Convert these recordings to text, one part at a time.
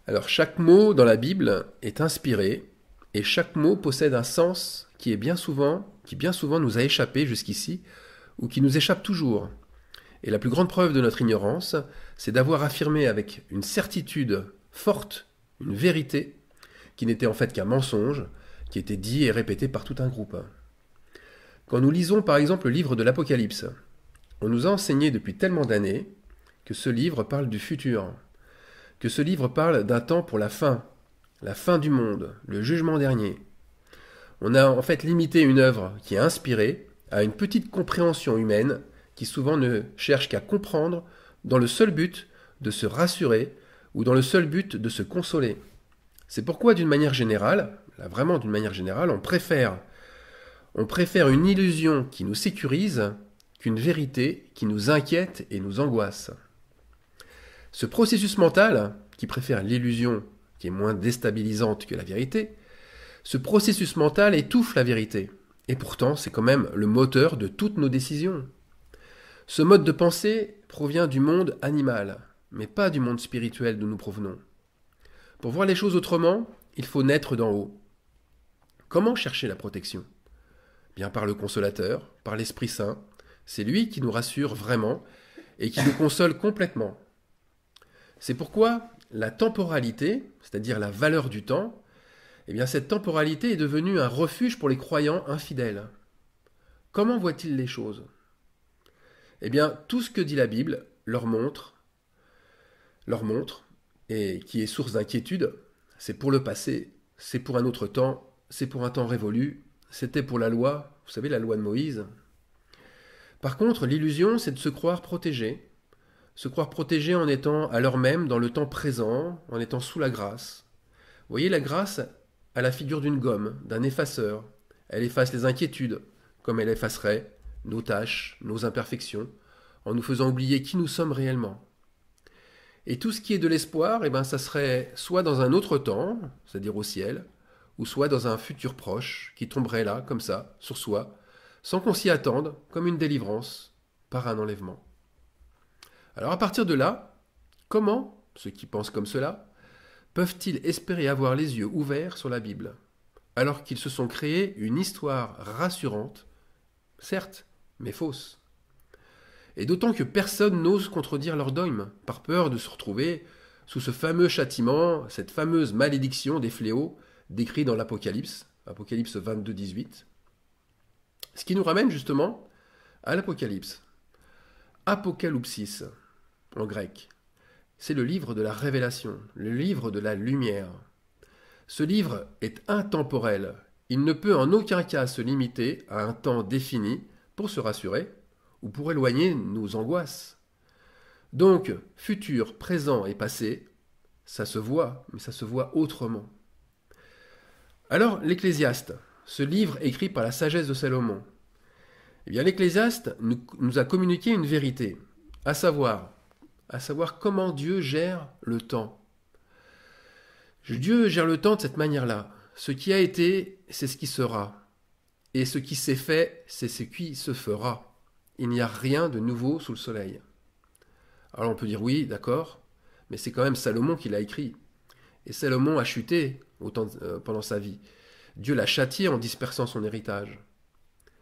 Alors chaque mot dans la Bible est inspiré et chaque mot possède un sens qui bien souvent nous a échappé jusqu'ici ou qui nous échappe toujours. Et la plus grande preuve de notre ignorance, c'est d'avoir affirmé avec une certitude forte une vérité qui n'était en fait qu'un mensonge, qui était dit et répété par tout un groupe. Quand nous lisons par exemple le livre de l'Apocalypse, on nous a enseigné depuis tellement d'années que ce livre parle du futur, que ce livre parle d'un temps pour la fin du monde, le jugement dernier. On a en fait limité une œuvre qui est inspirée à une petite compréhension humaine qui souvent ne cherche qu'à comprendre dans le seul but de se rassurer ou dans le seul but de se consoler. C'est pourquoi d'une manière générale, là vraiment d'une manière générale, on préfère une illusion qui nous sécurise qu'une vérité qui nous inquiète et nous angoisse. Ce processus mental, qui préfère l'illusion qui est moins déstabilisante que la vérité, ce processus mental étouffe la vérité. Et pourtant, c'est quand même le moteur de toutes nos décisions. Ce mode de pensée provient du monde animal, mais pas du monde spirituel d'où nous provenons. Pour voir les choses autrement, il faut naître d'en haut. Comment chercher la protection ? Bien par le Consolateur, par l'Esprit Saint. C'est lui qui nous rassure vraiment et qui nous console complètement. C'est pourquoi la temporalité, c'est-à-dire la valeur du temps, eh bien cette temporalité est devenue un refuge pour les croyants infidèles. Comment voient-ils les choses ? Eh bien, tout ce que dit la Bible leur montre, et qui est source d'inquiétude, c'est pour le passé, c'est pour un autre temps, c'est pour un temps révolu, c'était pour la loi, vous savez, la loi de Moïse. Par contre, l'illusion, c'est de se croire protégé en étant à l'heure même dans le temps présent, en étant sous la grâce. Vous voyez, la grâce a la figure d'une gomme, d'un effaceur. Elle efface les inquiétudes, comme elle effacerait nos tâches, nos imperfections, en nous faisant oublier qui nous sommes réellement. Et tout ce qui est de l'espoir, eh ben, ça serait soit dans un autre temps, c'est-à-dire au ciel, ou soit dans un futur proche, qui tomberait là, comme ça, sur soi, sans qu'on s'y attende, comme une délivrance, par un enlèvement. Alors à partir de là, comment, ceux qui pensent comme cela, peuvent-ils espérer avoir les yeux ouverts sur la Bible, alors qu'ils se sont créés une histoire rassurante, certes, mais fausse. Et d'autant que personne n'ose contredire leur dogme, par peur de se retrouver sous ce fameux châtiment, cette fameuse malédiction des fléaux décrit dans l'Apocalypse, Apocalypse 22, 18. Ce qui nous ramène justement à l'Apocalypse. Apocalypsis, en grec. C'est le livre de la révélation, le livre de la lumière. Ce livre est intemporel. Il ne peut en aucun cas se limiter à un temps défini pour se rassurer ou pour éloigner nos angoisses. Donc, futur, présent et passé, ça se voit, mais ça se voit autrement. Alors, l'Ecclésiaste, ce livre écrit par la sagesse de Salomon, eh bien, l'Ecclésiaste nous a communiqué une vérité, à savoir comment Dieu gère le temps. Dieu gère le temps de cette manière-là. Ce qui a été, c'est ce qui sera. Et ce qui s'est fait, c'est ce qui se fera. Il n'y a rien de nouveau sous le soleil. Alors on peut dire oui, d'accord, mais c'est quand même Salomon qui l'a écrit. Et Salomon a chuté pendant sa vie. Dieu l'a châtié en dispersant son héritage.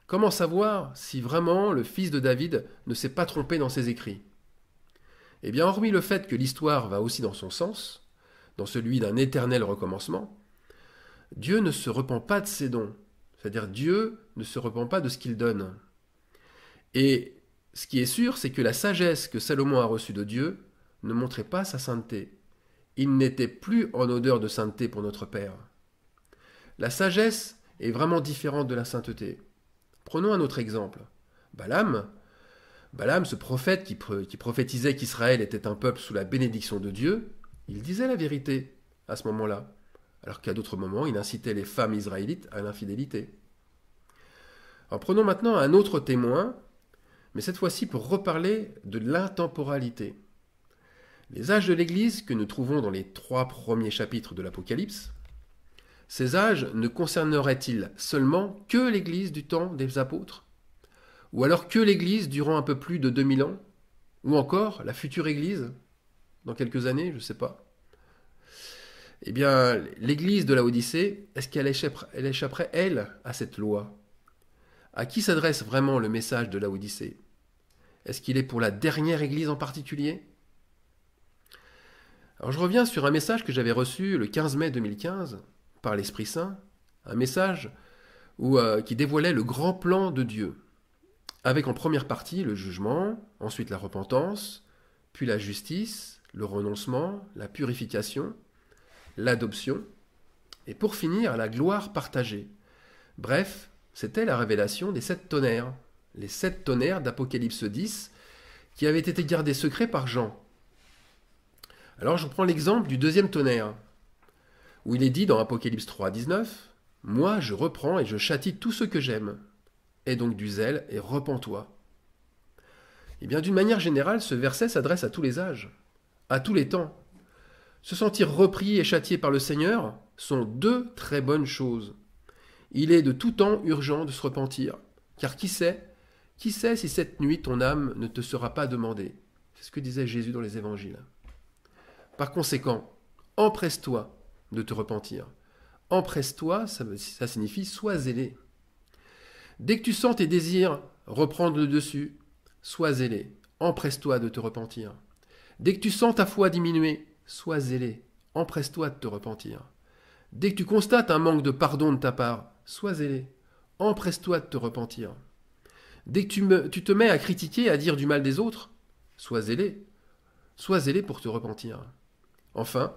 Comment savoir si vraiment le fils de David ne s'est pas trompé dans ses écrits ? Eh bien, hormis le fait que l'histoire va aussi dans son sens, dans celui d'un éternel recommencement, Dieu ne se repent pas de ses dons. C'est-à-dire Dieu ne se repent pas de ce qu'il donne. Et ce qui est sûr, c'est que la sagesse que Salomon a reçue de Dieu ne montrait pas sa sainteté. Il n'était plus en odeur de sainteté pour notre Père. La sagesse est vraiment différente de la sainteté. Prenons un autre exemple. Balaam, ce prophète qui prophétisait qu'Israël était un peuple sous la bénédiction de Dieu, il disait la vérité à ce moment-là, alors qu'à d'autres moments, il incitait les femmes israélites à l'infidélité. Alors prenons maintenant un autre témoin, mais cette fois-ci pour reparler de l'intemporalité. Les âges de l'Église que nous trouvons dans les 3 premiers chapitres de l'Apocalypse, ces âges ne concerneraient-ils seulement que l'Église du temps des apôtres ? Ou alors que l'Église durant un peu plus de 2000 ans ? Ou encore la future Église, dans quelques années, je ne sais pas. Eh bien, l'Église de Laodicée, est-ce qu'elle échapperait, elle, à cette loi? À qui s'adresse vraiment le message de Laodicée? Est-ce qu'il est pour la dernière Église en particulier? Alors je reviens sur un message que j'avais reçu le 15 mai 2015 par l'Esprit Saint, un message qui dévoilait le grand plan de Dieu, avec en première partie le jugement, ensuite la repentance, puis la justice, le renoncement, la purification, l'adoption, et pour finir la gloire partagée. Bref, c'était la révélation des 7 tonnerres, les 7 tonnerres d'Apocalypse 10, qui avaient été gardés secrets par Jean. Alors je prends l'exemple du deuxième tonnerre, où il est dit dans Apocalypse 3, 19, « Moi je reprends et je châtie tous ceux que j'aime. Aie donc du zèle et repens-toi. » Eh bien d'une manière générale, ce verset s'adresse à tous les âges, à tous les temps. Se sentir repris et châtié par le Seigneur sont 2 très bonnes choses. Il est de tout temps urgent de se repentir, car qui sait si cette nuit ton âme ne te sera pas demandée? C'est ce que disait Jésus dans les évangiles. Par conséquent, empresse-toi de te repentir. Empresse-toi, ça signifie sois zélé. Dès que tu sens tes désirs reprendre le dessus, sois zélé. Empresse-toi de te repentir. Dès que tu sens ta foi diminuer, sois zélé. Empresse-toi de te repentir. Dès que tu constates un manque de pardon de ta part, sois zélé. Empresse-toi de te repentir. Dès que tu te mets à critiquer, à dire du mal des autres, sois zélé. Sois zélé pour te repentir. Enfin,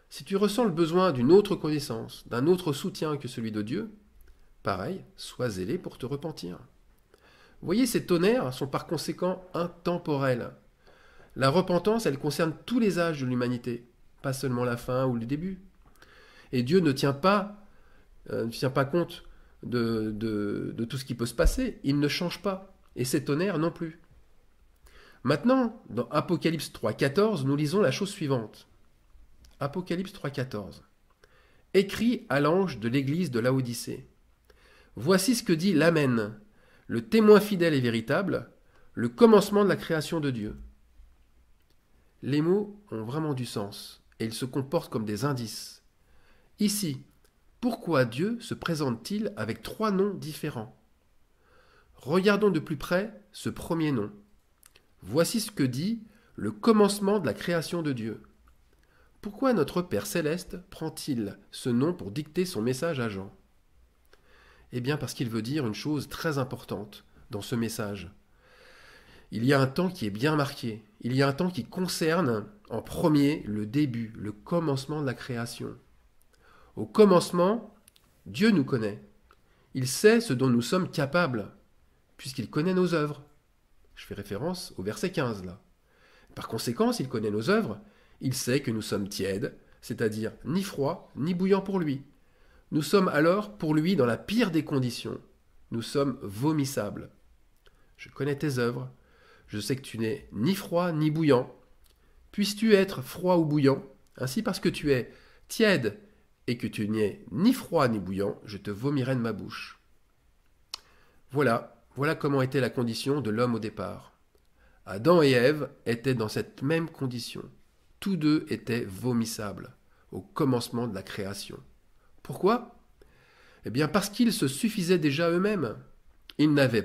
si tu ressens le besoin d'une autre connaissance, d'un autre soutien que celui de Dieu, pareil, sois zélé pour te repentir. Vous voyez, ces tonnerres sont par conséquent intemporels. La repentance, elle concerne tous les âges de l'humanité, pas seulement la fin ou le début. Et Dieu ne tient pas compte de tout ce qui peut se passer. Il ne change pas. Et ces tonnerres non plus. Maintenant, dans Apocalypse 3,14, nous lisons la chose suivante. Apocalypse 3,14. Écrit à l'ange de l'église de Laodicée. Voici ce que dit l'Amen, le témoin fidèle et véritable, le commencement de la création de Dieu. Les mots ont vraiment du sens, et ils se comportent comme des indices. Ici, pourquoi Dieu se présente-t-il avec 3 noms différents? Regardons de plus près ce premier nom. Voici ce que dit le commencement de la création de Dieu. Pourquoi notre Père Céleste prend-il ce nom pour dicter son message à Jean? Eh bien parce qu'il veut dire une chose très importante dans ce message. Il y a un temps qui est bien marqué. Il y a un temps qui concerne en premier le début, le commencement de la création. Au commencement, Dieu nous connaît. Il sait ce dont nous sommes capables, puisqu'il connaît nos œuvres. Je fais référence au verset 15 là. Par conséquent, s'il connaît nos œuvres, il sait que nous sommes tièdes, c'est-à-dire ni froids ni bouillants pour lui. Nous sommes alors pour lui dans la pire des conditions. Nous sommes vomissables. Je connais tes œuvres. Je sais que tu n'es ni froid ni bouillant. Puisses-tu être froid ou bouillant, ainsi parce que tu es tiède et que tu n'es ni froid ni bouillant, je te vomirai de ma bouche. Voilà comment était la condition de l'homme au départ. Adam et Ève étaient dans cette même condition. Tous deux étaient vomissables au commencement de la création. Pourquoi? Eh bien parce qu'ils se suffisaient déjà eux-mêmes. Ils n'avaient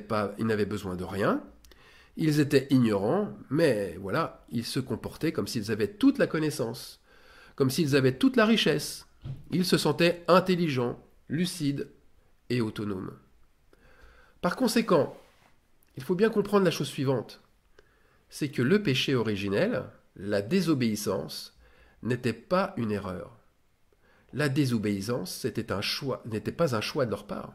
besoin de rien. Ils étaient ignorants, mais voilà, ils se comportaient comme s'ils avaient toute la connaissance, comme s'ils avaient toute la richesse. Ils se sentaient intelligents, lucides et autonomes. Par conséquent, il faut bien comprendre la chose suivante. C'est que le péché originel, la désobéissance, n'était pas une erreur. La désobéissance n'était pas un choix de leur part.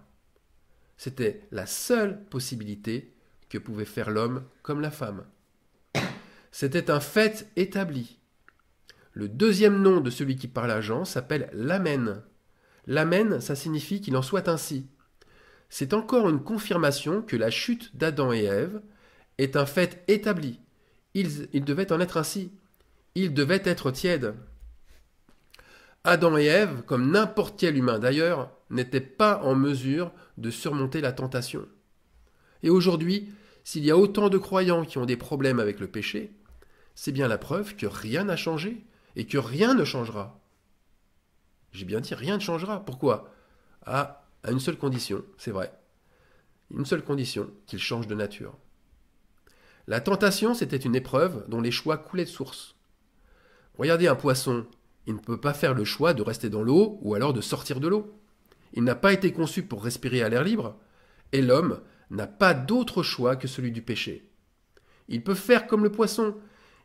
C'était la seule possibilité que pouvait faire l'homme comme la femme. C'était un fait établi. Le deuxième nom de celui qui parle à Jean s'appelle l'Amen. L'Amen, ça signifie qu'il en soit ainsi. C'est encore une confirmation que la chute d'Adam et Ève est un fait établi. Il devait en être ainsi. Ils devaient être tièdes. Adam et Ève, comme n'importe quel humain d'ailleurs, n'étaient pas en mesure de surmonter la tentation. Et aujourd'hui, s'il y a autant de croyants qui ont des problèmes avec le péché, c'est bien la preuve que rien n'a changé et que rien ne changera. J'ai bien dit, rien ne changera. Pourquoi? À une seule condition, c'est vrai. Une seule condition, qu'il change de nature. La tentation, c'était une épreuve dont les choix coulaient de source. Regardez un poisson, il ne peut pas faire le choix de rester dans l'eau ou alors de sortir de l'eau. Il n'a pas été conçu pour respirer à l'air libre, et l'homme n'a pas d'autre choix que celui du péché. Il peut faire comme le poisson,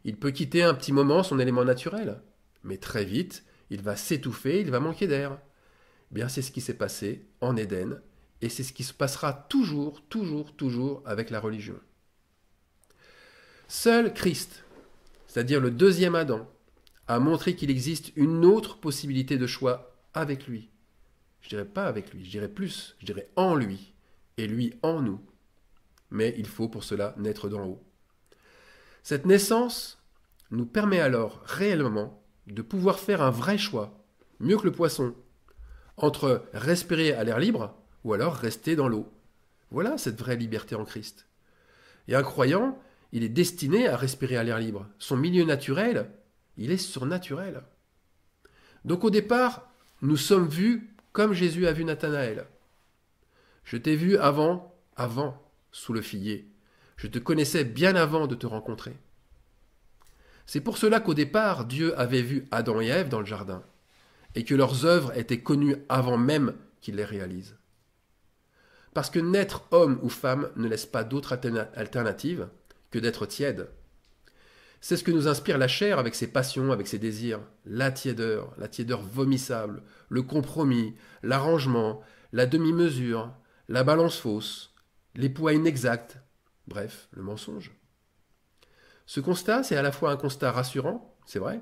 il peut quitter un petit moment son élément naturel, mais très vite, il va s'étouffer, il va manquer d'air. Bien, c'est ce qui s'est passé en Éden, et c'est ce qui se passera toujours, toujours, toujours avec la religion. Seul Christ, c'est-à-dire le deuxième Adam, a montré qu'il existe une autre possibilité de choix avec lui. Je dirais pas avec lui, je dirais plus, je dirais en lui, et lui en nous. Mais il faut pour cela naître d'en haut. Cette naissance nous permet alors réellement de pouvoir faire un vrai choix, mieux que le poisson, entre respirer à l'air libre ou alors rester dans l'eau. Voilà cette vraie liberté en Christ. Et un croyant, il est destiné à respirer à l'air libre. Son milieu naturel, il est surnaturel. Donc au départ, nous sommes vus comme Jésus a vu Nathanaël. Je t'ai vu avant, sous le figuier. Je te connaissais bien avant de te rencontrer. C'est pour cela qu'au départ, Dieu avait vu Adam et Ève dans le jardin, et que leurs œuvres étaient connues avant même qu'ils les réalisent. Parce que naître homme ou femme ne laisse pas d'autre alternative que d'être tiède. C'est ce que nous inspire la chair avec ses passions, avec ses désirs. La tiédeur vomissable, le compromis, l'arrangement, la demi-mesure, la balance fausse, les poids inexacts, bref, le mensonge. Ce constat, c'est à la fois un constat rassurant, c'est vrai,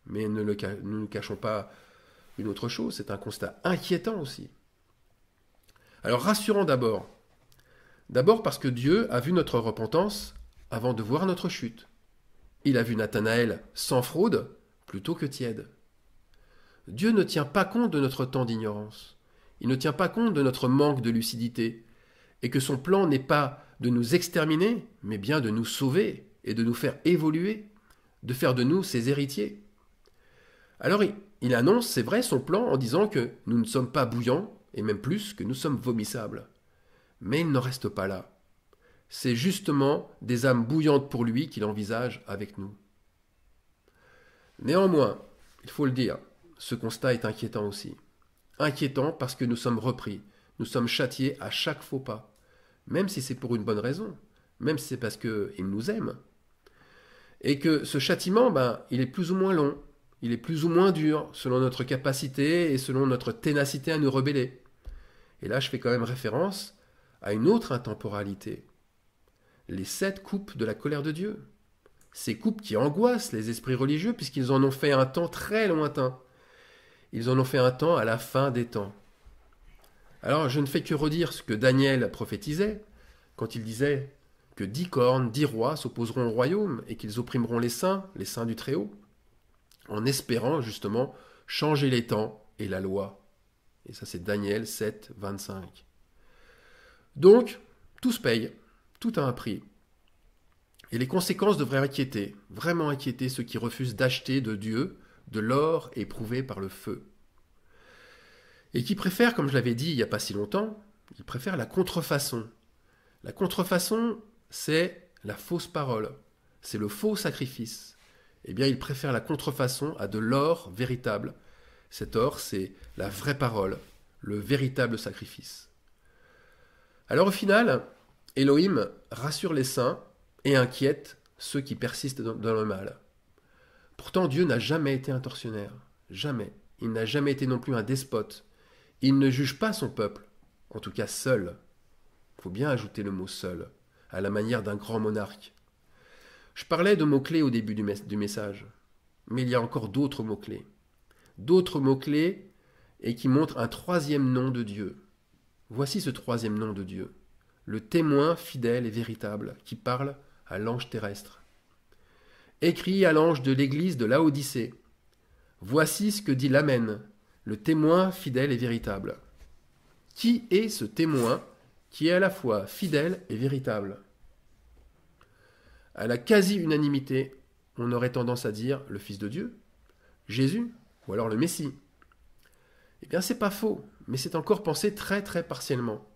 mais nous ne cachons pas une autre chose, c'est un constat inquiétant aussi. Alors rassurant d'abord. D'abord parce que Dieu a vu notre repentance avant de voir notre chute. Il a vu Nathanaël sans fraude plutôt que tiède. Dieu ne tient pas compte de notre temps d'ignorance. Il ne tient pas compte de notre manque de lucidité. Et que son plan n'est pas de nous exterminer, mais bien de nous sauver et de nous faire évoluer, de faire de nous ses héritiers. Alors il annonce, c'est vrai, son plan en disant que nous ne sommes pas bouillants, et même plus, que nous sommes vomissables. Mais il n'en reste pas là. C'est justement des âmes bouillantes pour lui qu'il envisage avec nous. Néanmoins, il faut le dire, ce constat est inquiétant aussi. Inquiétant parce que nous sommes repris, nous sommes châtiés à chaque faux pas, même si c'est pour une bonne raison, même si c'est parce qu'il nous aime. Et que ce châtiment, il est plus ou moins long, il est plus ou moins dur, selon notre capacité et selon notre ténacité à nous rebeller. Et là, je fais quand même référence à une autre intemporalité. Les 7 coupes de la colère de Dieu. Ces coupes qui angoissent les esprits religieux puisqu'ils en ont fait un temps très lointain. Ils en ont fait un temps à la fin des temps. Alors je ne fais que redire ce que Daniel prophétisait quand il disait que 10 cornes, 10 rois s'opposeront au royaume et qu'ils opprimeront les saints du Très-Haut, en espérant justement changer les temps et la loi. Et ça c'est Daniel 7, 25. Donc, tout se paye. Tout a un prix. Et les conséquences devraient inquiéter, vraiment inquiéter ceux qui refusent d'acheter de Dieu de l'or éprouvé par le feu. Et qui préfèrent, comme je l'avais dit il n'y a pas si longtemps, ils préfèrent la contrefaçon. La contrefaçon, c'est la fausse parole, c'est le faux sacrifice. Eh bien, ils préfèrent la contrefaçon à de l'or véritable. Cet or, c'est la vraie parole, le véritable sacrifice. Alors au final, Elohim rassure les saints et inquiète ceux qui persistent dans le mal. Pourtant, Dieu n'a jamais été un tortionnaire. Jamais. Il n'a jamais été non plus un despote. Il ne juge pas son peuple. En tout cas, seul. Il faut bien ajouter le mot seul, à la manière d'un grand monarque. Je parlais de mots-clés au début du message. Mais il y a encore d'autres mots-clés. D'autres mots-clés et qui montrent un troisième nom de Dieu. Voici ce troisième nom de Dieu. Le témoin fidèle et véritable qui parle à l'ange terrestre. Écrit à l'ange de l'église de Laodicée. Voici ce que dit l'Amen, le témoin fidèle et véritable. Qui est ce témoin qui est à la fois fidèle et véritable? À la quasi-unanimité, on aurait tendance à dire le Fils de Dieu, Jésus, ou alors le Messie. Eh bien, c'est pas faux, mais c'est encore pensé très très partiellement.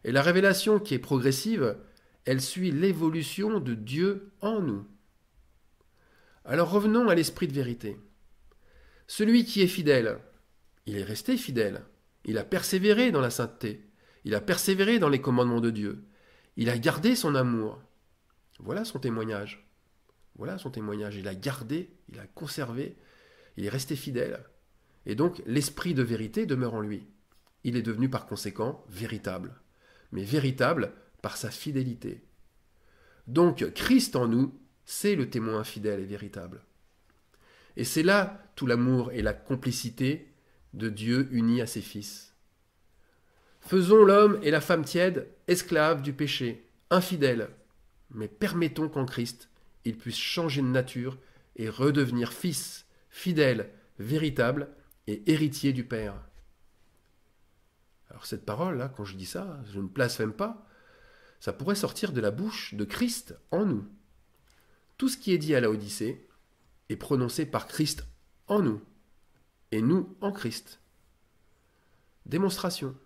Et la révélation qui est progressive, elle suit l'évolution de Dieu en nous. Alors revenons à l'esprit de vérité. Celui qui est fidèle, il est resté fidèle. Il a persévéré dans la sainteté. Il a persévéré dans les commandements de Dieu. Il a gardé son amour. Voilà son témoignage. Voilà son témoignage. Il a gardé, il a conservé, il est resté fidèle. Et donc l'esprit de vérité demeure en lui. Il est devenu par conséquent véritable. Mais véritable par sa fidélité. Donc Christ en nous, c'est le témoin fidèle et véritable. Et c'est là tout l'amour et la complicité de Dieu unis à ses fils. Faisons l'homme et la femme tiède esclaves du péché, infidèles, mais permettons qu'en Christ, ils puissent changer de nature et redevenir fils, fidèles, véritables et héritiers du Père. Alors cette parole-là, quand je dis ça, je ne blasphème pas, ça pourrait sortir de la bouche de Christ en nous. Tout ce qui est dit à Laodicée est prononcé par Christ en nous, et nous en Christ. Démonstration.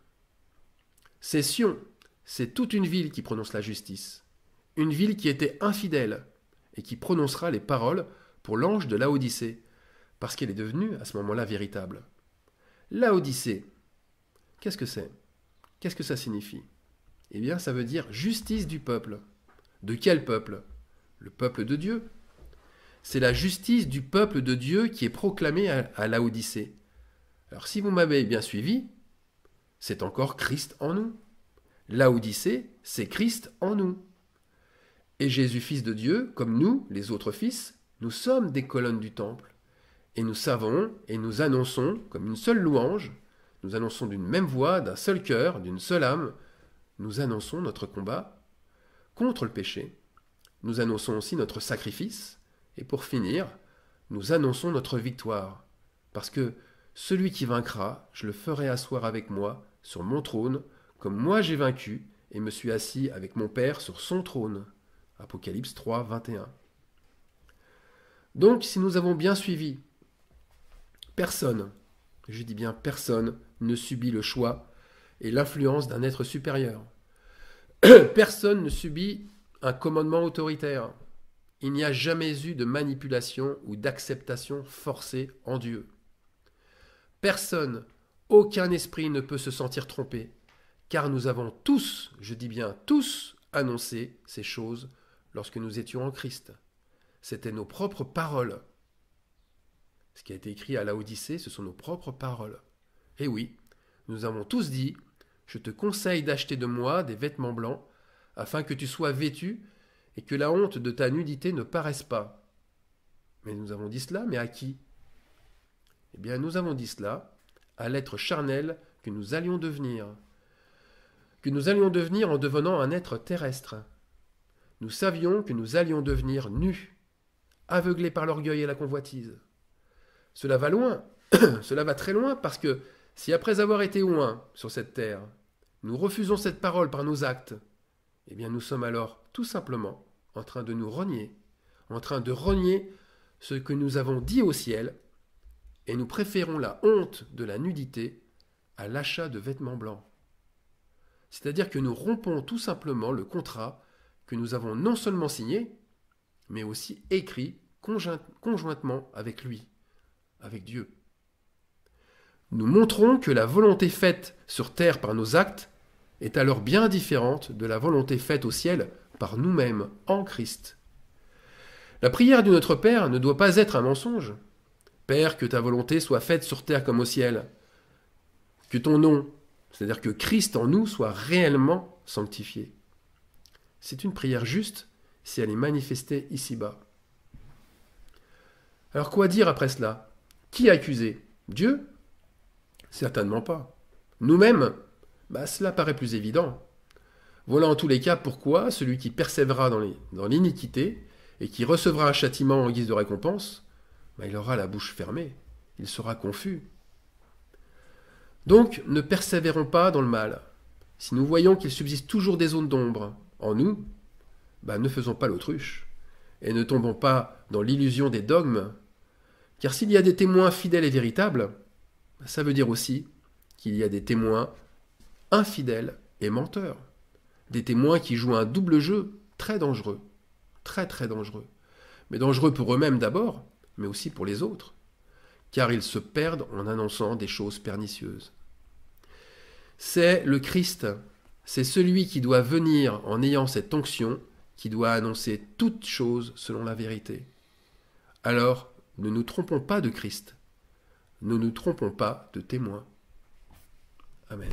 C'est Sion, c'est toute une ville qui prononce la justice, une ville qui était infidèle, et qui prononcera les paroles pour l'ange de Laodicée, parce qu'elle est devenue à ce moment-là véritable. Laodicée, qu'est-ce que c'est? Qu'est-ce que ça signifie? Eh bien, ça veut dire justice du peuple. De quel peuple? Le peuple de Dieu. C'est la justice du peuple de Dieu qui est proclamée à Laodicée. Alors, si vous m'avez bien suivi, c'est encore Christ en nous. Laodicée, c'est Christ en nous. Et Jésus, fils de Dieu, comme nous, les autres fils, nous sommes des colonnes du temple. Et nous savons et nous annonçons, comme une seule louange, nous annonçons d'une même voix, d'un seul cœur, d'une seule âme, nous annonçons notre combat contre le péché. Nous annonçons aussi notre sacrifice. Et pour finir, nous annonçons notre victoire. Parce que celui qui vaincra, je le ferai asseoir avec moi sur mon trône, comme moi j'ai vaincu et me suis assis avec mon Père sur son trône. Apocalypse 3, 21. Donc, si nous avons bien suivi, personne, je dis bien personne, ne subit le choix et l'influence d'un être supérieur. Personne ne subit un commandement autoritaire. Il n'y a jamais eu de manipulation ou d'acceptation forcée en Dieu. Personne, aucun esprit ne peut se sentir trompé, car nous avons tous, je dis bien tous, annoncé ces choses lorsque nous étions en Christ. C'était nos propres paroles. Ce qui a été écrit à Laodicée, ce sont nos propres paroles. Et oui, nous avons tous dit, je te conseille d'acheter de moi des vêtements blancs, afin que tu sois vêtu et que la honte de ta nudité ne paraisse pas. Mais nous avons dit cela, mais à qui? Eh bien, nous avons dit cela à l'être charnel que nous allions devenir. Que nous allions devenir en devenant un être terrestre. Nous savions que nous allions devenir nus, aveuglés par l'orgueil et la convoitise. Cela va loin, cela va très loin, parce que si après avoir été oints sur cette terre, nous refusons cette parole par nos actes, eh bien nous sommes alors tout simplement en train de nous renier, en train de renier ce que nous avons dit au ciel, et nous préférons la honte de la nudité à l'achat de vêtements blancs. C'est-à-dire que nous rompons tout simplement le contrat que nous avons non seulement signé, mais aussi écrit conjointement avec lui, avec Dieu. Nous montrons que la volonté faite sur terre par nos actes est alors bien différente de la volonté faite au ciel par nous-mêmes en Christ. La prière du Notre Père ne doit pas être un mensonge. Père, que ta volonté soit faite sur terre comme au ciel. Que ton nom, c'est-à-dire que Christ en nous, soit réellement sanctifié. C'est une prière juste si elle est manifestée ici-bas. Alors quoi dire après cela? Qui accuser? Dieu? Certainement pas. Nous-mêmes? Cela paraît plus évident. Voilà en tous les cas pourquoi celui qui persévérera dans l'iniquité et qui recevra un châtiment en guise de récompense, il aura la bouche fermée, il sera confus. Donc ne persévérons pas dans le mal. Si nous voyons qu'il subsiste toujours des zones d'ombre en nous, ne faisons pas l'autruche et ne tombons pas dans l'illusion des dogmes, car s'il y a des témoins fidèles et véritables, Ça veut dire aussi qu'il y a des témoins infidèles et menteurs. Des témoins qui jouent un double jeu très dangereux. Très très dangereux. Mais dangereux pour eux-mêmes d'abord, mais aussi pour les autres. Car ils se perdent en annonçant des choses pernicieuses. C'est le Christ, c'est celui qui doit venir en ayant cette onction, qui doit annoncer toutes choses selon la vérité. Alors, ne nous trompons pas de Christ, ne nous trompons pas de témoins. Amen.